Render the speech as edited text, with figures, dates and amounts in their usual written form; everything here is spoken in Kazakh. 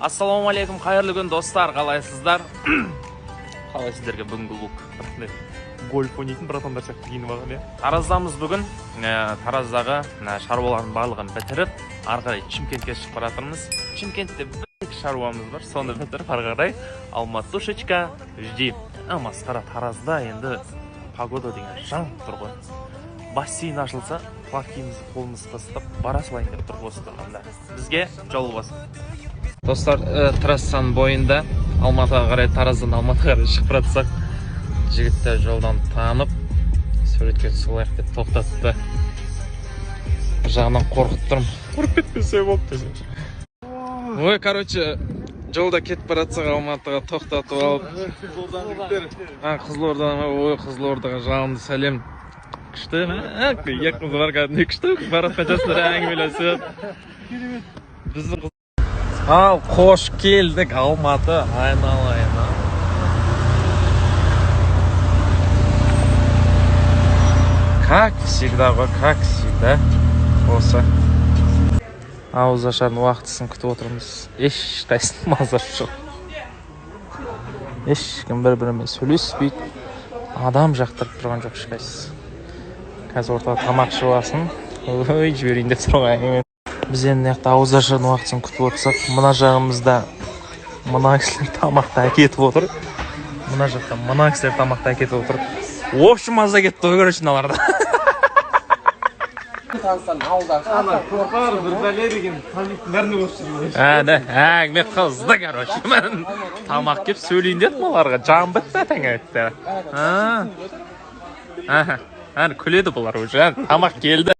Ассалаумағалейкум, қайырлы күн достар, қалайсыздар? Қалай сіздерге бүгінгі лук? Гольф ойнайтын братандар сияқты киініп алған, иә. Тараздамыз бүгін. Тараздағы шаруалардың барлығын бітіріп, ары қарай Шымкентке шығып баратырмыз. Шымкентте бір шаруамыз бар, соны бітіріп, ары қарай Алматушечка жди. Масқара, Таразда енді погода деген жан тұр ғой. Бассейн ашылса, плавкиімізді қолымызды қыстап, бара салайын деп тұр осы тұрғанда. Бізге жол болсын. Достар, трассаның бойында Алматыға қарай, Тараздан Алматыға қарай шығып жатсақ, жігіттер жолдан танып, суретке түсіп деп тоқтатты. Бір жағынан қорқып тұрмын. Қорқып кетпесе болды десем. Ой, короче, жолда кетіп баратсақ Алматыға тоқтатып алып. Қызылордадан, ой, Қызылордаға жалынды сәлем. Күшті ме? Екіміз бар кәдімгі күшті. Баратқан жастар әңгімелесіп. Ал, қош келдік Алматы айналайына. Как всегда ғой, как всегда. Осы. Ауыз ашардың уақытысын күтіп отырмыз. Ешқайсының мазасы жоқ. Ешкім бір-бірімен сөйлеспейді. Адам жақтырып тұрған жоқ ешқайсысы. Қазір ортаға тамақ жуасын. Ой, жіберейін деп тұрған. Біз енді ауыз ашардың уақытысын күтіп отырсақ, мына жағымызда мына кісілер тамақты әкетіп отыр. Мына жақта мына кісілер тамақты әкетіп отыр. Общем, маза кетті ғой, короче, мыналарда. Бір бәле деген танитын бәріне қосып жүрмін. Әңгіме қызды, короче. Мен тамақ кеп сөйлейін дедім оларға. Жан бітті тәңе етті. Күледі бұлар уже. Тамақ келді.